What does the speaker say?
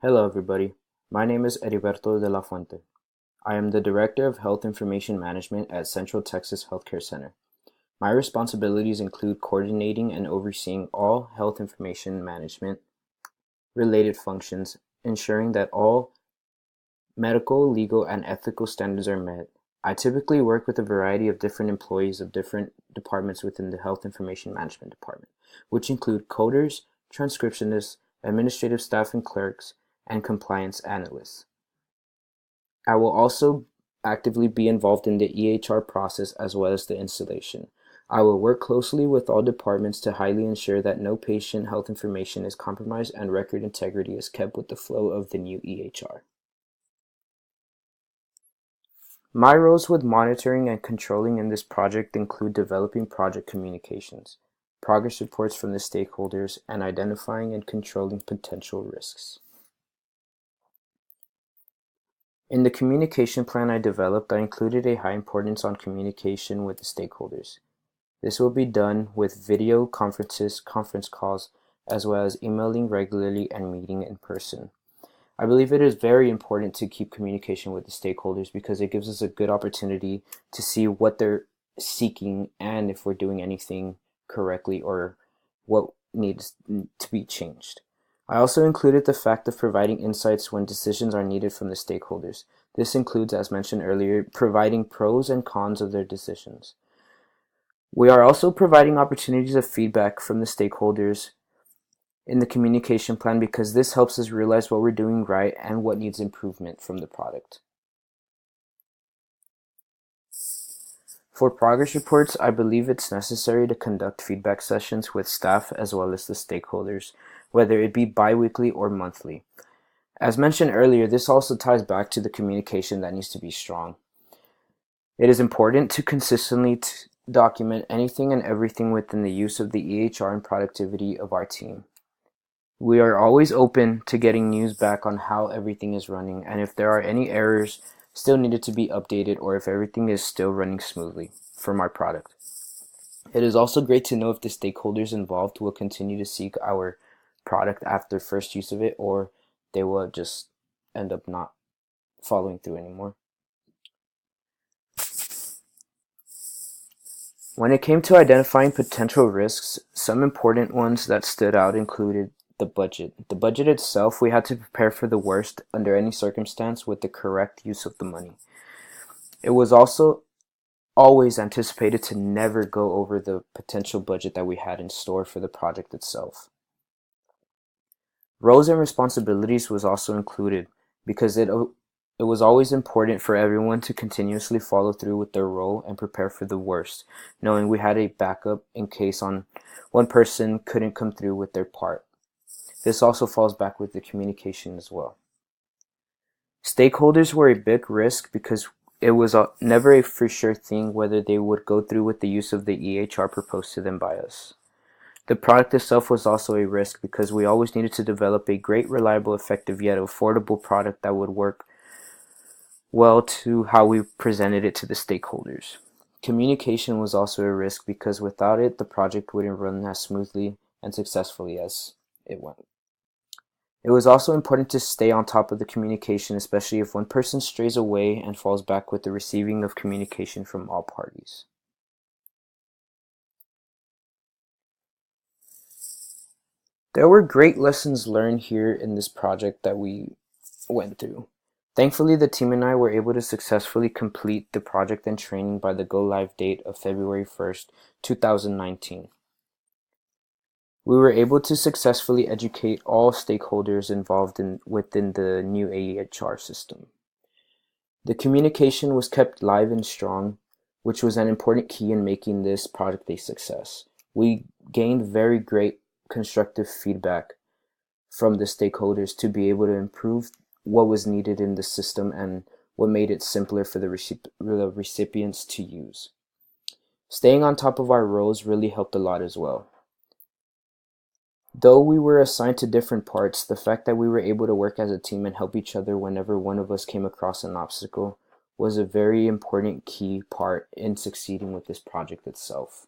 Hello, everybody. My name is Heriberto de la Fuente. I am the Director of Health Information Management at Central Texas Healthcare Center. My responsibilities include coordinating and overseeing all health information management related functions, ensuring that all medical, legal, and ethical standards are met. I typically work with a variety of different employees of different departments within the Health Information Management Department, which include coders, transcriptionists, administrative staff and clerks, and compliance analysts. I will also actively be involved in the EHR process as well as the installation. I will work closely with all departments to highly ensure that no patient health information is compromised and record integrity is kept with the flow of the new EHR. My roles with monitoring and controlling in this project include developing project communications, progress reports from the stakeholders, and identifying and controlling potential risks. In the communication plan I developed, I included a high importance on communication with the stakeholders. This will be done with video conferences, conference calls, as well as emailing regularly and meeting in person. I believe it is very important to keep communication with the stakeholders because it gives us a good opportunity to see what they're seeking and if we're doing anything correctly or what needs to be changed. I also included the fact of providing insights when decisions are needed from the stakeholders. This includes, as mentioned earlier, providing pros and cons of their decisions. We are also providing opportunities of feedback from the stakeholders in the communication plan because this helps us realize what we're doing right and what needs improvement from the product. For progress reports, I believe it's necessary to conduct feedback sessions with staff as well as the stakeholders, whether it be bi-weekly or monthly. As mentioned earlier, this also ties back to the communication that needs to be strong. It is important to consistently document anything and everything within the use of the EHR and productivity of our team. We are always open to getting news back on how everything is running and if there are any errors still needed to be updated or if everything is still running smoothly from our product. It is also great to know if the stakeholders involved will continue to seek our product after first use of it or they will just end up not following through anymore. When it came to identifying potential risks, some important ones that stood out included the budget. The budget itself, we had to prepare for the worst under any circumstance with the correct use of the money. It was also always anticipated to never go over the potential budget that we had in store for the project itself. Roles and responsibilities was also included because it was always important for everyone to continuously follow through with their role and prepare for the worst, knowing we had a backup in case one person couldn't come through with their part. This also falls back with the communication as well. Stakeholders were a big risk because it was never a for sure thing whether they would go through with the use of the EHR proposed to them by us. The product itself was also a risk because we always needed to develop a great, reliable, effective, yet affordable product that would work well to how we presented it to the stakeholders. Communication was also a risk because without it, the project wouldn't run as smoothly and successfully as it went. It was also important to stay on top of the communication, especially if one person strays away and falls back with the receiving of communication from all parties. There were great lessons learned here in this project that we went through. Thankfully, the team and I were able to successfully complete the project and training by the go-live date of February 1st, 2019. We were able to successfully educate all stakeholders involved within the new AHR system. The communication was kept live and strong, which was an important key in making this project a success. We gained very great constructive feedback from the stakeholders to be able to improve what was needed in the system and what made it simpler for the recipients to use. Staying on top of our roles really helped a lot as well. Though we were assigned to different parts, the fact that we were able to work as a team and help each other whenever one of us came across an obstacle was a very important key part in succeeding with this project itself.